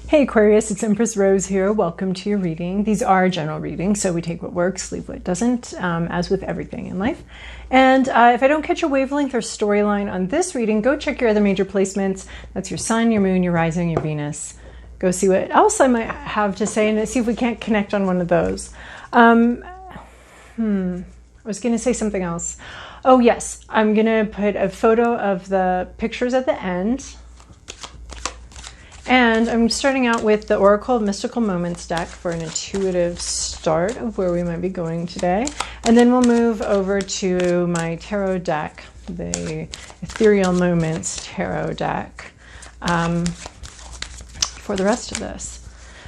Hey Aquarius, it's Empress Rose here. Welcome to your reading. These are general readings, so we take what works, leave what doesn't, as with everything in life. And if I don't catch your wavelength or storyline on this reading, go check your other major placements. That's your sun, your moon, your rising, your Venus. Go see what else I might have to say and see if we can't connect on one of those. I was going to say something else. Oh yes, I'm going to put a photo of the pictures at the end. And I'm starting out with the Oracle of Mystical Moments deck for an intuitive start of where we might be going today. And then we'll move over to my tarot deck, the Ethereal Moments tarot deck, for the rest of this.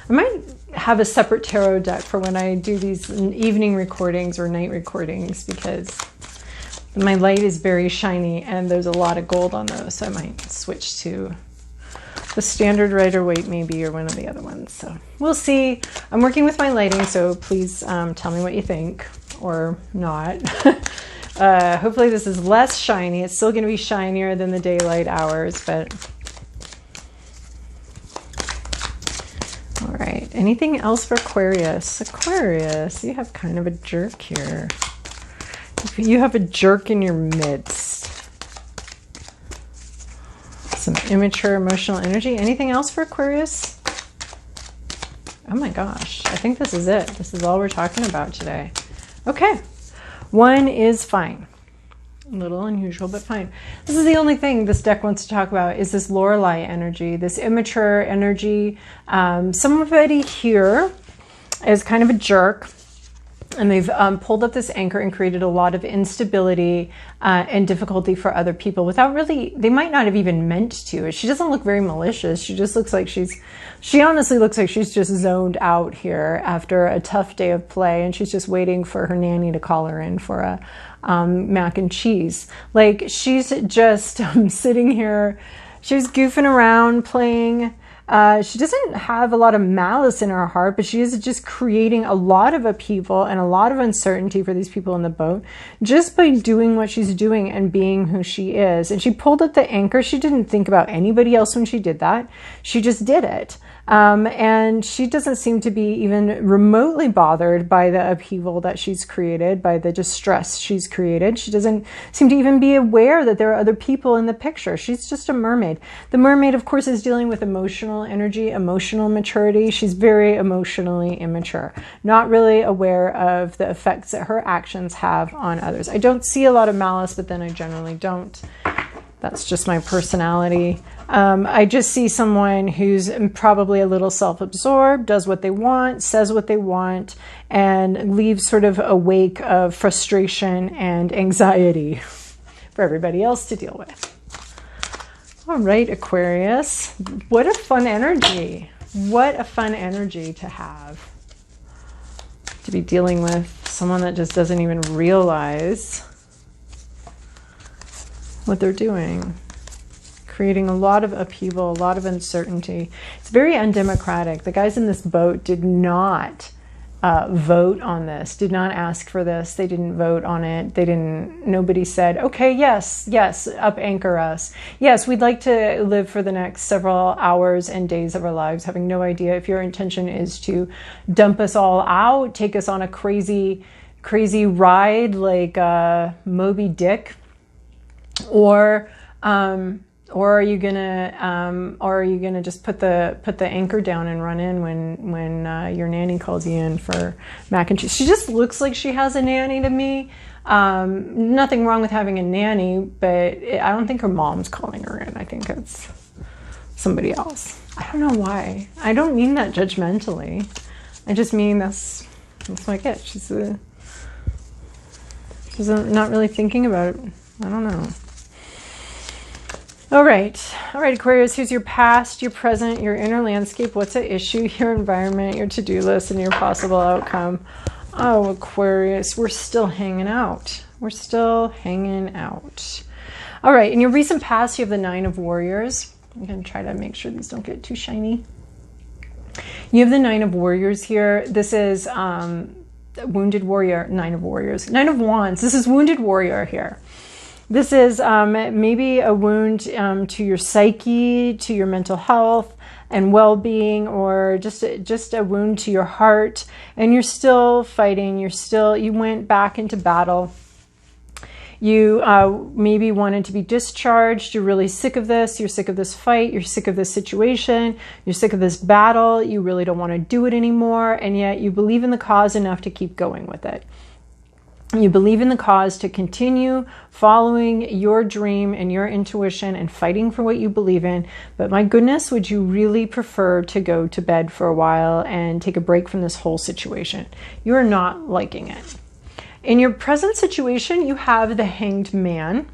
I might have a separate tarot deck for when I do these evening recordings or night recordings, because my light is very shiny and there's a lot of gold on those. So I might switch to the standard Rider-Waite maybe, or one of the other ones. So we'll see. I'm working with my lighting, so please tell me what you think or not. Hopefully this is less shiny. It's still going to be shinier than the daylight hours, but all right. Anything else for Aquarius? Aquarius, you have kind of a jerk here. You have a jerk in your midst. Some immature emotional energy. Anything else for Aquarius? Oh my gosh, I think this is it. This is all we're talking about today. Okay, one is fine. A little unusual, but fine. This is the only thing this deck wants to talk about, is this Lorelei energy, this immature energy. Somebody here is kind of a jerk. And they've pulled up this anchor and created a lot of instability and difficulty for other people without really, they might not have even meant to. She doesn't look very malicious. She just looks like she honestly looks like she's just zoned out here after a tough day of play, and she's just waiting for her nanny to call her in for a mac and cheese. Like, she's just sitting here, she's goofing around playing. She doesn't have a lot of malice in her heart, but she is just creating a lot of upheaval and a lot of uncertainty for these people in the boat just by doing what she's doing and being who she is. And she pulled up the anchor. She didn't think about anybody else when she did that. She just did it. And she doesn't seem to be even remotely bothered by the upheaval that she's created, by the distress she's created. She doesn't seem to even be aware that there are other people in the picture. She's just a mermaid. The mermaid, of course, is dealing with emotional energy, emotional maturity. She's very emotionally immature, not really aware of the effects that her actions have on others. I don't see a lot of malice, but then I generally don't. That's just my personality. I just see someone who's probably a little self-absorbed, does what they want, says what they want, and leaves sort of a wake of frustration and anxiety for everybody else to deal with. All right, Aquarius. What a fun energy. What a fun energy to have. To be dealing with someone that just doesn't even realize what they're doing. Creating a lot of upheaval, a lot of uncertainty. It's very undemocratic. The guys in this boat did not vote on this, did not ask for this. They didn't vote on it. Nobody said, okay, yes, up anchor us. Yes, we'd like to live for the next several hours and days of our lives, having no idea if your intention is to dump us all out, take us on a crazy ride like Moby Dick, or are you gonna just put the anchor down and run in when your nanny calls you in for mac and cheese? She just looks like she has a nanny to me. Nothing wrong with having a nanny, but I don't think her mom's calling her in. I think it's somebody else. I don't know why. I don't mean that judgmentally. I just mean that's what I get. She's not really thinking about it. I don't know. All right, Aquarius, here's your past, your present, your inner landscape. What's at issue? Your environment, your to-do list, and your possible outcome. Oh, Aquarius, we're still hanging out. We're still hanging out. All right, in your recent past, you have the Nine of Warriors. I'm going to try to make sure these don't get too shiny. You have the Nine of Warriors here. This is Wounded Warrior, Nine of Warriors. Nine of Wands. This is Wounded Warrior here. This is maybe a wound to your psyche, to your mental health and well-being, or just a wound to your heart, and you're still fighting. You went back into battle. You maybe wanted to be discharged. You're really sick of this. You're sick of this fight. You're sick of this situation. You're sick of this battle. You really don't want to do it anymore, and yet you believe in the cause enough to keep going with it. You believe in the cause to continue following your dream and your intuition and fighting for what you believe in. But my goodness, would you really prefer to go to bed for a while and take a break from this whole situation? You are not liking it. In your present situation, you have the Hanged Man.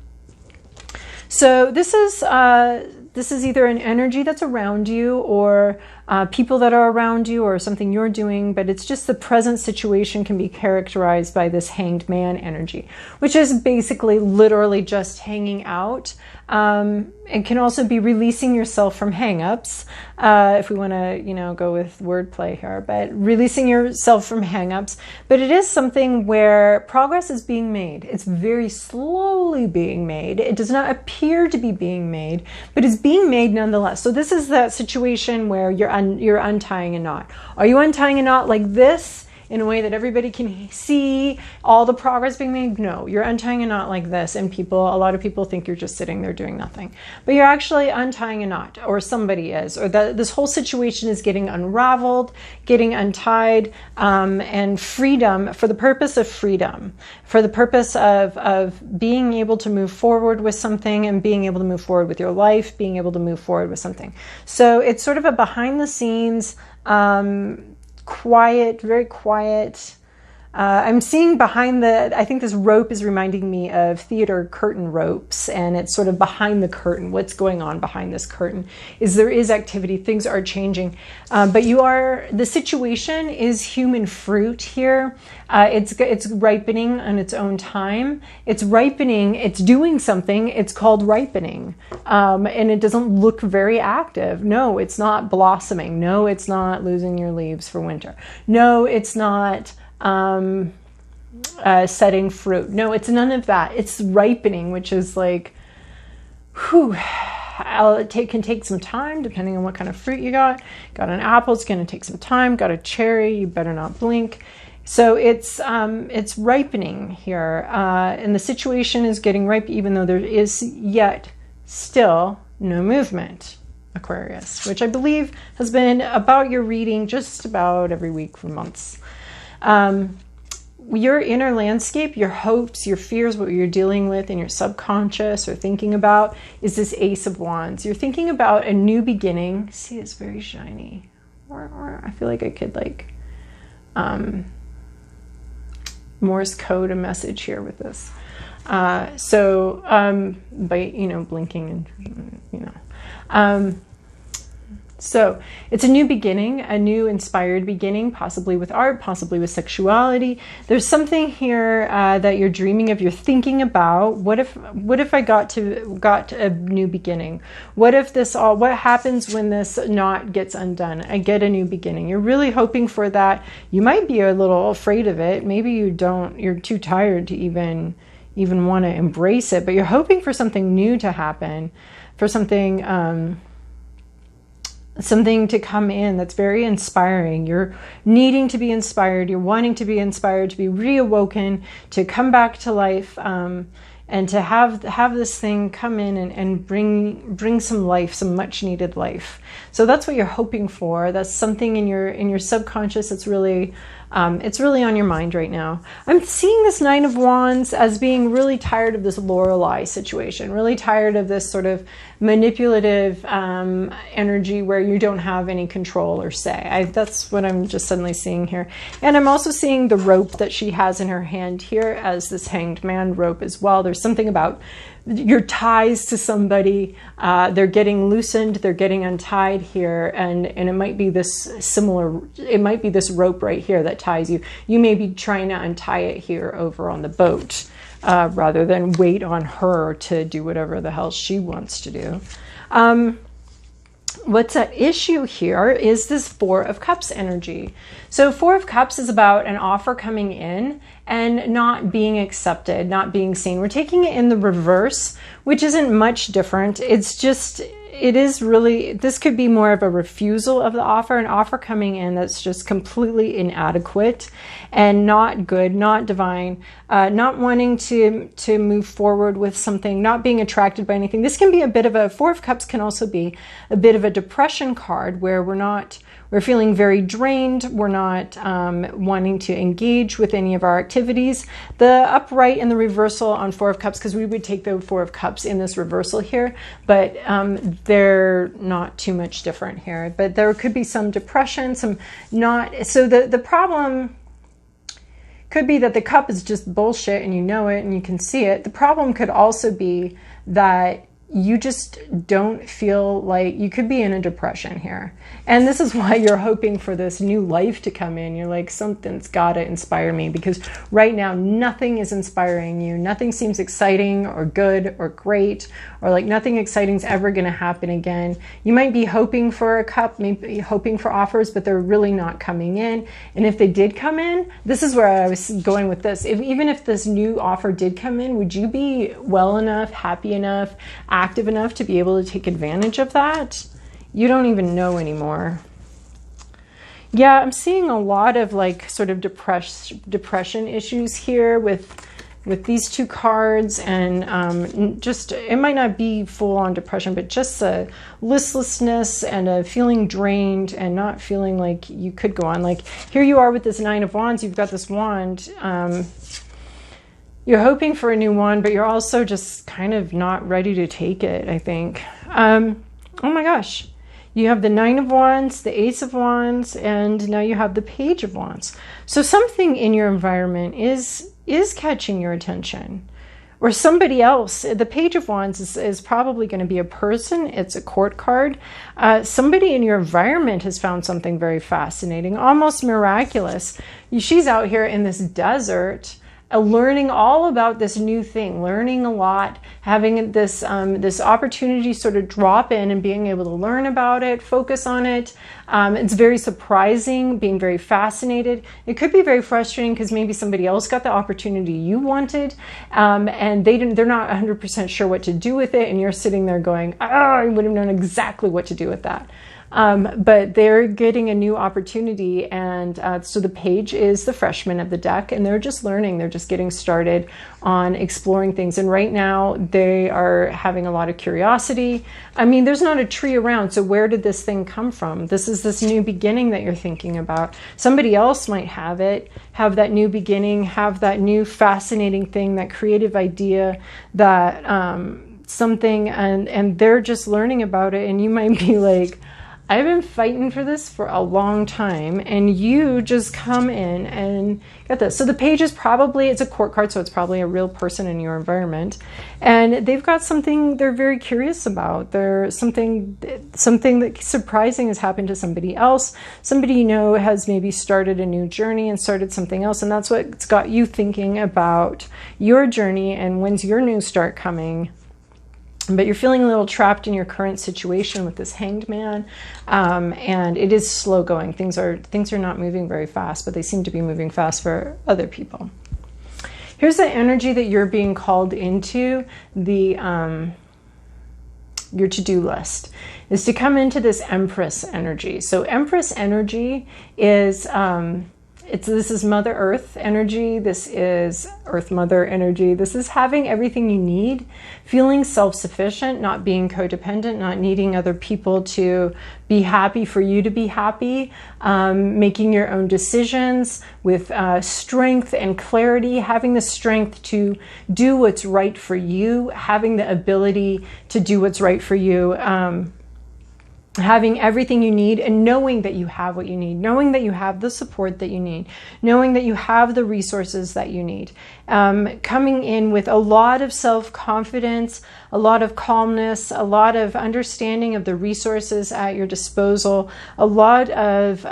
So this is either an energy that's around you, or people that are around you, or something you're doing, but it's just the present situation can be characterized by this Hanged Man energy, which is basically literally just hanging out. It can also be releasing yourself from hang-ups, if we want to, go with wordplay here, but releasing yourself from hang-ups. But it is something where progress is being made. It's very slowly being made. It does not appear to be being made, but it's being made nonetheless. So this is that situation where you're untying a knot. Are you untying a knot like this, in a way that everybody can see all the progress being made? No, you're untying a knot like this, and a lot of people think you're just sitting there doing nothing. But you're actually untying a knot, or somebody is, or this whole situation is getting unraveled, getting untied, and freedom, for the purpose of freedom, for the purpose of being able to move forward with something, and being able to move forward with your life, being able to move forward with something. So it's sort of a behind the scenes, quiet, very quiet. I'm seeing I think this rope is reminding me of theater curtain ropes, and it's sort of behind the curtain. What's going on behind this curtain is there is activity, things are changing, but the situation is human fruit here. It's ripening on its own time. It's ripening, it's doing something, it's called ripening, and it doesn't look very active. No, it's not blossoming. No, it's not losing your leaves for winter. No, it's not setting fruit. No, it's none of that. It's ripening, which is like, it can take some time depending on what kind of fruit you got. Got an apple, it's going to take some time. Got a cherry, you better not blink. So it's ripening here, and the situation is getting ripe, even though there is yet still no movement, Aquarius, which I believe has been about your reading just about every week for months. Your inner landscape, your hopes, your fears, what you're dealing with in your subconscious or thinking about is this Ace of Wands. You're thinking about a new beginning. See, it's very shiny. I feel like I could Morse code a message here with this. By, blinking and, So it's a new beginning, a new inspired beginning, possibly with art, possibly with sexuality. There's something here that you're dreaming of, you're thinking about. What if I got a new beginning? What happens when this knot gets undone? I get a new beginning. You're really hoping for that. You might be a little afraid of it. Maybe you don't, you're too tired to even want to embrace it, but you're hoping for something new to happen, for something to come in that's very inspiring. You're needing to be inspired. You're wanting to be inspired, to be reawoken, to come back to life, and to have this thing come in and bring some life, some much needed life. So that's what you're hoping for. That's something in your subconscious. It's really on your mind right now. I'm seeing this Nine of Wands as being really tired of this Lorelei situation, really tired of this sort of manipulative energy where you don't have any control or say. That's what I'm just suddenly seeing here. And I'm also seeing the rope that she has in her hand here as this Hanged Man rope as well. There's something about your ties to somebody, they're getting loosened, they're getting untied here, and it might be this rope right here that ties you. You may be trying to untie it here over on the boat, rather than wait on her to do whatever the hell she wants to do. what's at issue here is this Four of Cups energy. So Four of Cups is about an offer coming in and not being accepted, not being seen. We're taking it in the reverse, which isn't much different. It's just, it is really, this could be more of a refusal of the offer, an offer coming in that's just completely inadequate and not good, not divine, not wanting to move forward with something, not being attracted by anything. This can be a bit of a, Four of Cups can also be a bit of a depression card where we're feeling very drained. We're not wanting to engage with any of our activities. The upright and the reversal on Four of Cups, because we would take the Four of Cups in this reversal here, but they're not too much different here. But there could be some depression, some not. So the problem could be that the cup is just bullshit and you know it and you can see it. The problem could also be that you just don't feel like, you could be in a depression here. And this is why you're hoping for this new life to come in. You're like, something's got to inspire me, because right now nothing is inspiring you. Nothing seems exciting or good or great, or like nothing exciting is ever going to happen again. You might be hoping for a cup, maybe hoping for offers, but they're really not coming in. And if they did come in, this is where I was going with this. Even if this new offer did come in, would you be well enough, happy enough, active enough to be able to take advantage of that? You don't even know anymore. Yeah, I'm seeing a lot of like sort of depression issues here with these two cards, and just, it might not be full on depression, but just a listlessness and a feeling drained and not feeling like you could go on. Like here you are with this Nine of Wands, you've got this wand. You're hoping for a new wand, but you're also just kind of not ready to take it, I think. Oh my gosh. You have the Nine of Wands, the Ace of Wands, and now you have the Page of Wands. So something in your environment is catching your attention. Or somebody else. The Page of Wands is probably going to be a person. It's a court card. Somebody in your environment has found something very fascinating, almost miraculous. She's out here in this desert, learning all about this new thing, learning a lot, having this this opportunity sort of drop in and being able to learn about it, focus on it. It's very surprising, being very fascinated. It could be very frustrating because maybe somebody else got the opportunity you wanted, and they're not 100% sure what to do with it, and you're sitting there going, oh, I would have known exactly what to do with that. But they're getting a new opportunity, and so the Page is the freshman of the deck, and they're just learning. They're just getting started on exploring things, and right now they are having a lot of curiosity. I mean, there's not a tree around, so where did this thing come from? This is this new beginning that you're thinking about. Somebody else might have it, have that new beginning, have that new fascinating thing, that creative idea, that something, and they're just learning about it, and you might be like, I've been fighting for this for a long time, and you just come in and get this. So the Page is probably, it's a court card, so it's probably a real person in your environment. And they've got something they're very curious about. There's something that surprising has happened to somebody else. Somebody you know has maybe started a new journey and started something else, and that's what's got you thinking about your journey and when's your new start coming. But you're feeling a little trapped in your current situation with this Hanged Man, and it is slow going. Things are not moving very fast, but they seem to be moving fast for other people. Here's the energy that you're being called into. Your to-do list is to come into this Empress energy. So Empress energy is this is Mother Earth energy. This is Earth Mother energy. This is having everything you need, feeling self-sufficient, not being codependent, not needing other people to be happy for you to be happy, making your own decisions with strength and clarity, having the strength to do what's right for you, having the ability to do what's right for you, having everything you need, and knowing that you have what you need, knowing that you have the support that you need, knowing that you have the resources that you need, coming in with a lot of self-confidence, a lot of calmness, a lot of understanding of the resources at your disposal, a lot of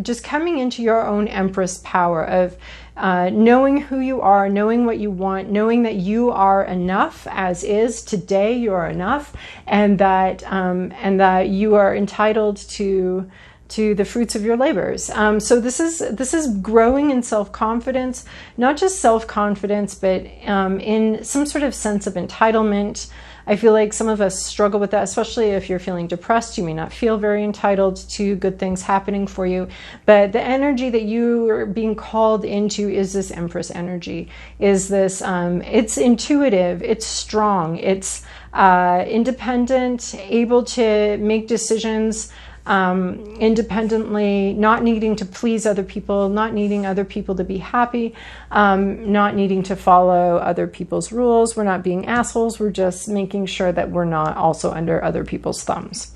just coming into your own Empress power of knowing who you are, knowing what you want, knowing that you are enough as is. Today you are enough, and that you are entitled to the fruits of your labors. So this is growing in self-confidence, not just self-confidence, but in some sort of sense of entitlement. I feel like some of us struggle with that, especially if you're feeling depressed. You may not feel very entitled to good things happening for you, but the energy that you are being called into is this Empress energy, is this, it's intuitive, it's strong, it's independent, able to make decisions independently, not needing to please other people, not needing other people to be happy, not needing to follow other people's rules. We're not being assholes. We're just making sure that we're not also under other people's thumbs.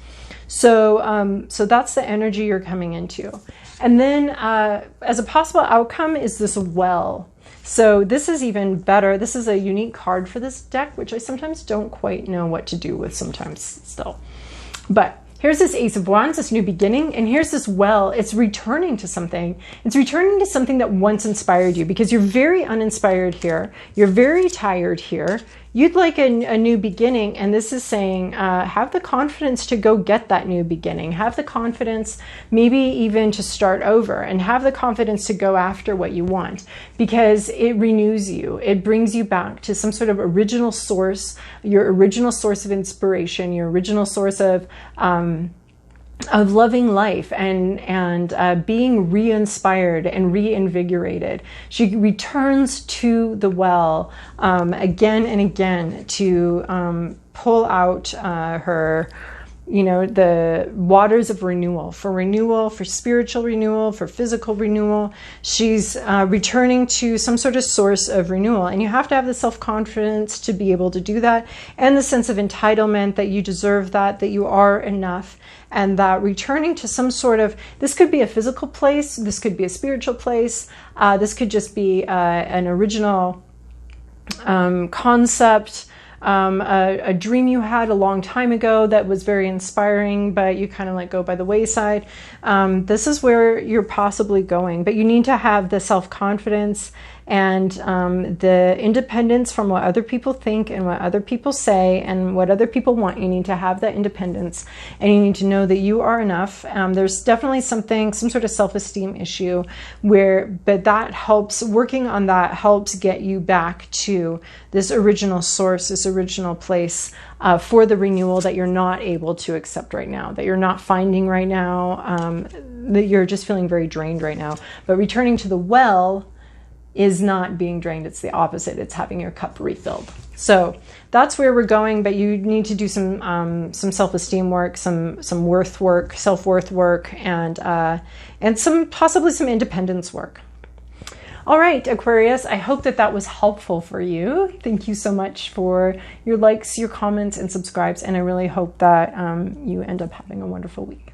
So, so that's the energy you're coming into. And then as a possible outcome is this well. So this is even better. This is a unique card for this deck, which I sometimes don't quite know what to do with sometimes still. But here's this Ace of Wands, this new beginning, and here's this well. It's returning to something. It's returning to something that once inspired you, because you're very uninspired here. You're very tired here. You'd like a new beginning, and this is saying have the confidence to go get that new beginning. Have the confidence maybe even to start over, and have the confidence to go after what you want, because it renews you. It brings you back to some sort of original source, your original source of inspiration, your original source of loving life and being re-inspired and reinvigorated. She returns to the well again and again to pull out her, you know, the waters of renewal, for spiritual renewal, for physical renewal. She's returning to some sort of source of renewal. And you have to have the self-confidence to be able to do that, and the sense of entitlement that you deserve that you are enough. And that returning to some sort of, this could be a physical place, this could be a spiritual place, this could just be an original concept, a dream you had a long time ago that was very inspiring, but you kind of let go by the wayside. This is where you're possibly going, but you need to have the self-confidence and the independence from what other people think and what other people say and what other people want. You need to have that independence, and you need to know that you are enough. There's definitely some sort of self-esteem issue but that helps, working on that helps get you back to this original source, this original place for the renewal that you're not able to accept right now, that you're not finding right now, that you're just feeling very drained right now. But returning to the well is not being drained. It's the opposite. It's having your cup refilled. So that's where we're going, but you need to do some self-esteem work, some worth work, self-worth work, and possibly some independence work. All right, Aquarius, I hope that was helpful for you. Thank you so much for your likes, your comments, and subscribes, and I really hope that you end up having a wonderful week.